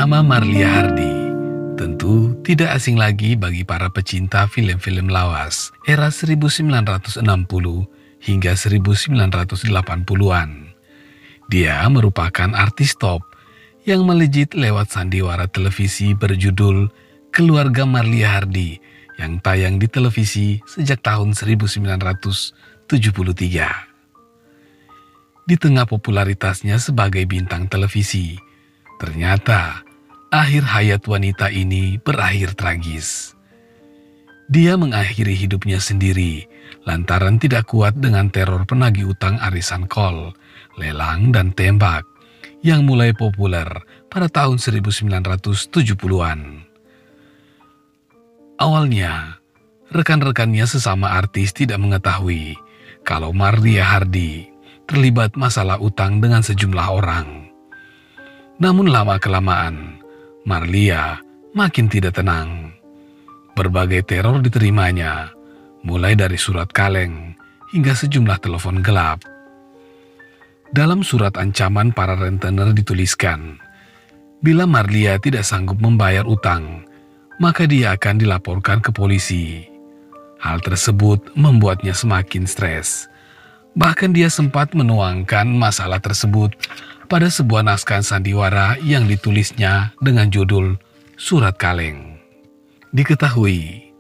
Nama Marlia Hardi tentu tidak asing lagi bagi para pecinta film-film lawas era 1960 hingga 1980-an. Dia merupakan artis top yang melejit lewat sandiwara televisi berjudul Keluarga Marlia Hardi yang tayang di televisi sejak tahun 1973. Di tengah popularitasnya sebagai bintang televisi, ternyata akhir hayat wanita ini berakhir tragis. Dia mengakhiri hidupnya sendiri lantaran tidak kuat dengan teror penagih utang arisan kol, lelang, dan tembak yang mulai populer pada tahun 1970-an. Awalnya, rekan-rekannya sesama artis tidak mengetahui kalau Marlia Hardi terlibat masalah utang dengan sejumlah orang. Namun lama-kelamaan, Marlia makin tidak tenang. Berbagai teror diterimanya, mulai dari surat kaleng hingga sejumlah telepon gelap. Dalam surat ancaman para rentenir dituliskan, bila Marlia tidak sanggup membayar utang, maka dia akan dilaporkan ke polisi. Hal tersebut membuatnya semakin stres. Bahkan dia sempat menuangkan masalah tersebut pada sebuah naskah sandiwara yang ditulisnya dengan judul Surat Kaleng. Diketahui,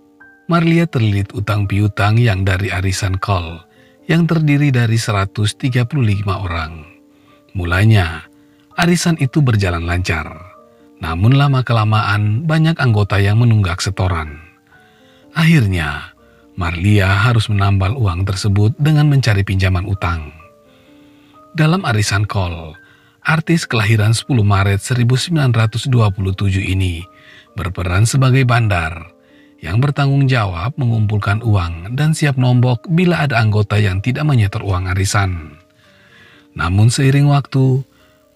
Marlia terlilit utang piutang yang dari arisan kol yang terdiri dari 135 orang. Mulanya, arisan itu berjalan lancar. Namun lama-kelamaan banyak anggota yang menunggak setoran. Akhirnya, Marlia harus menambal uang tersebut dengan mencari pinjaman utang. Dalam arisan kol, artis kelahiran 10 Maret 1927 ini berperan sebagai bandar yang bertanggung jawab mengumpulkan uang dan siap nombok bila ada anggota yang tidak menyetor uang arisan. Namun seiring waktu,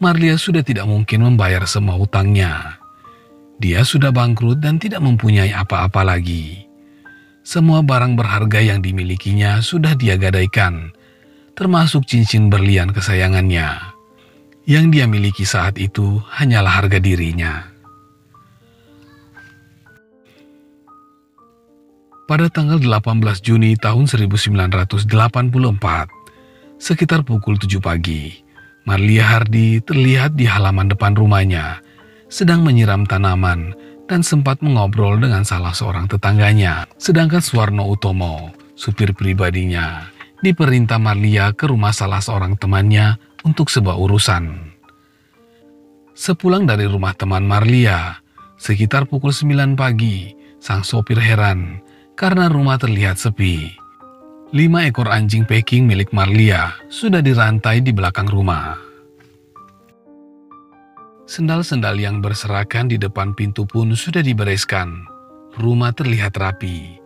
Marlia sudah tidak mungkin membayar semua utangnya. Dia sudah bangkrut dan tidak mempunyai apa-apa lagi. Semua barang berharga yang dimilikinya sudah dia gadaikan, termasuk cincin berlian kesayangannya. Yang dia miliki saat itu hanyalah harga dirinya. Pada tanggal 18 Juni tahun 1984, sekitar pukul 7 pagi, Marlia Hardi terlihat di halaman depan rumahnya, sedang menyiram tanaman dan sempat mengobrol dengan salah seorang tetangganya. Sedangkan Suwarno Utomo, supir pribadinya, diperintah Marlia ke rumah salah seorang temannya untuk sebuah urusan. Sepulang dari rumah teman Marlia, sekitar pukul 9 pagi, sang sopir heran karena rumah terlihat sepi. 5 ekor anjing Peking milik Marlia sudah dirantai di belakang rumah. Sendal-sendal yang berserakan di depan pintu pun sudah dibereskan. Rumah terlihat rapi.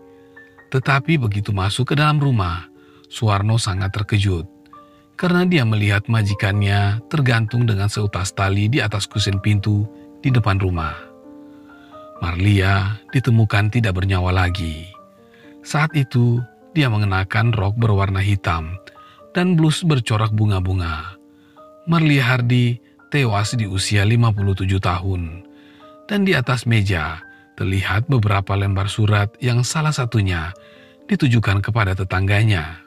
Tetapi begitu masuk ke dalam rumah, Suwarno sangat terkejut karena dia melihat majikannya tergantung dengan seutas tali di atas kusen pintu di depan rumah. Marlia ditemukan tidak bernyawa lagi. Saat itu, dia mengenakan rok berwarna hitam dan blus bercorak bunga-bunga. Marlia Hardi tewas di usia 57 tahun. Dan di atas meja terlihat beberapa lembar surat yang salah satunya ditujukan kepada tetangganya.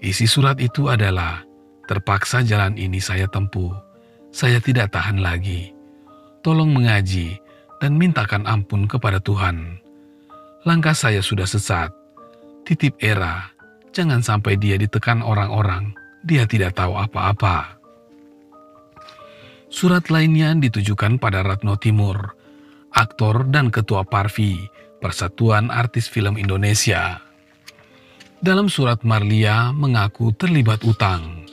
Isi surat itu adalah, "Terpaksa jalan ini saya tempuh. Saya tidak tahan lagi. Tolong mengaji dan mintakan ampun kepada Tuhan. Langkah saya sudah sesat. Titip Era, jangan sampai dia ditekan orang-orang. Dia tidak tahu apa-apa." Surat lainnya ditujukan pada Ratno Timur, aktor dan ketua Parvi, Persatuan Artis Film Indonesia. Dalam surat Marlia mengaku terlibat utang,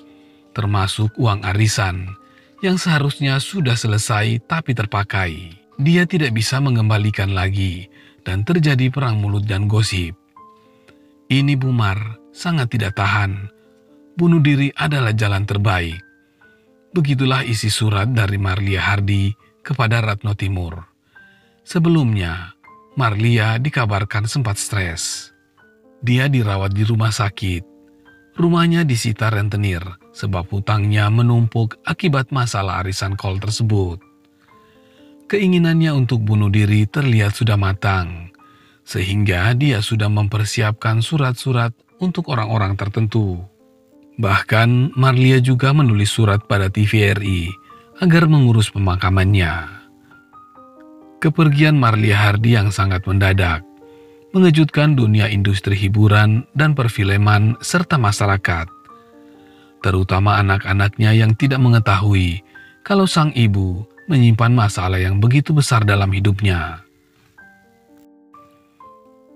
termasuk uang arisan yang seharusnya sudah selesai tapi terpakai. Dia tidak bisa mengembalikan lagi dan terjadi perang mulut dan gosip. Ini Bumar sangat tidak tahan. Bunuh diri adalah jalan terbaik. Begitulah isi surat dari Marlia Hardi kepada Ratno Timur. Sebelumnya, Marlia dikabarkan sempat stres. Dia dirawat di rumah sakit. Rumahnya disita rentenir sebab hutangnya menumpuk akibat masalah arisan kol tersebut. Keinginannya untuk bunuh diri terlihat sudah matang, sehingga dia sudah mempersiapkan surat-surat untuk orang-orang tertentu. Bahkan Marlia juga menulis surat pada TVRI agar mengurus pemakamannya. Kepergian Marlia Hardi yang sangat mendadak mengejutkan dunia industri hiburan dan perfilman serta masyarakat, terutama anak-anaknya yang tidak mengetahui kalau sang ibu menyimpan masalah yang begitu besar dalam hidupnya.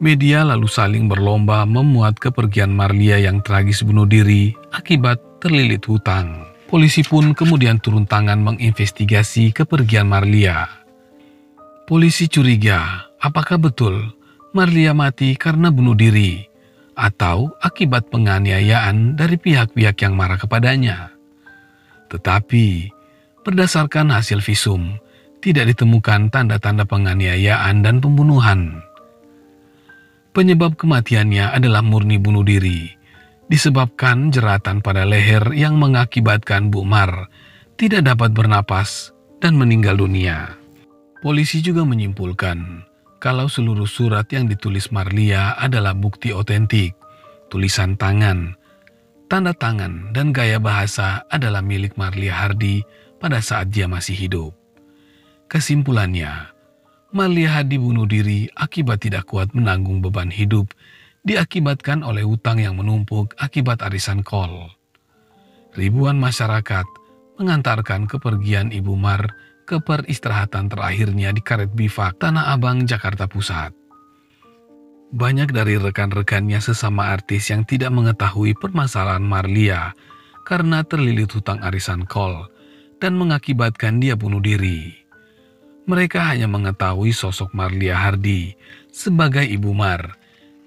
Media lalu saling berlomba memuat kepergian Marlia yang tragis bunuh diri akibat terlilit hutang. Polisi pun kemudian turun tangan menginvestigasi kepergian Marlia. Polisi curiga apakah betul Marlia mati karena bunuh diri atau akibat penganiayaan dari pihak-pihak yang marah kepadanya. Tetapi berdasarkan hasil visum, tidak ditemukan tanda-tanda penganiayaan dan pembunuhan. Penyebab kematiannya adalah murni bunuh diri, disebabkan jeratan pada leher yang mengakibatkan Bu Mar tidak dapat bernapas dan meninggal dunia. Polisi juga menyimpulkan kalau seluruh surat yang ditulis Marlia adalah bukti otentik, tulisan tangan, tanda tangan, dan gaya bahasa adalah milik Marlia Hardi pada saat dia masih hidup. Kesimpulannya, Marlia Hardi bunuh diri akibat tidak kuat menanggung beban hidup diakibatkan oleh hutang yang menumpuk akibat arisan kol. Ribuan masyarakat mengantarkan kepergian Ibu Mar ke peristirahatan terakhirnya di Karet Bifak, Tanah Abang, Jakarta Pusat. Banyak dari rekan-rekannya sesama artis yang tidak mengetahui permasalahan Marlia karena terlilit hutang arisan kol dan mengakibatkan dia bunuh diri. Mereka hanya mengetahui sosok Marlia Hardi sebagai Ibu Mar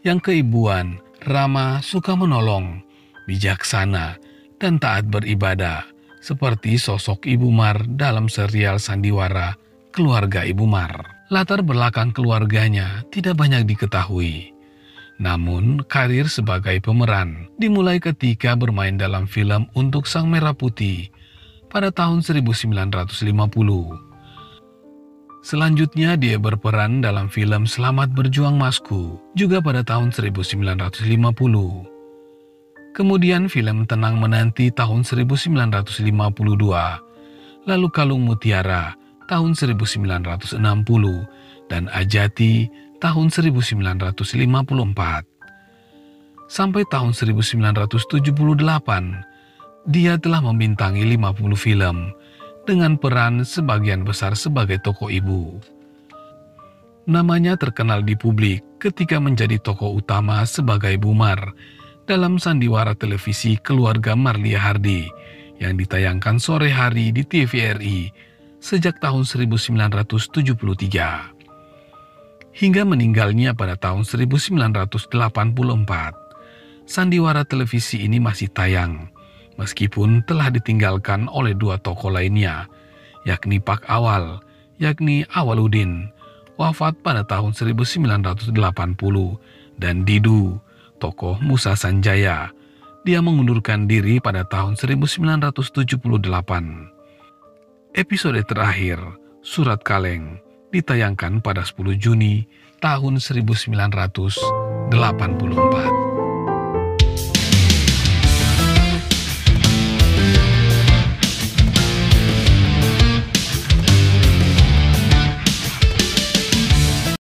yang keibuan, ramah, suka menolong, bijaksana, dan taat beribadah, seperti sosok Ibu Mar dalam serial sandiwara Keluarga Ibu Mar. Latar belakang keluarganya tidak banyak diketahui. Namun, karir sebagai pemeran dimulai ketika bermain dalam film untuk Sang Merah Putih pada tahun 1950. Selanjutnya dia berperan dalam film Selamat Berjuang Masku juga pada tahun 1950. Kemudian film Tenang Menanti tahun 1952, lalu Kalung Mutiara tahun 1960, dan Ajati tahun 1954. Sampai tahun 1978, dia telah membintangi 50 film dengan peran sebagian besar sebagai tokoh ibu. Namanya terkenal di publik ketika menjadi tokoh utama sebagai Bu Mar dalam sandiwara televisi Keluarga Marlia Hardi yang ditayangkan sore hari di TVRI sejak tahun 1973. Hingga meninggalnya pada tahun 1984, sandiwara televisi ini masih tayang, meskipun telah ditinggalkan oleh dua tokoh lainnya, yakni Pak Awal, yakni Awaludin, wafat pada tahun 1980, dan Didu, tokoh Musa Sanjaya. Dia mengundurkan diri pada tahun 1978. Episode terakhir, Surat Kaleng, ditayangkan pada 10 Juni tahun 1984.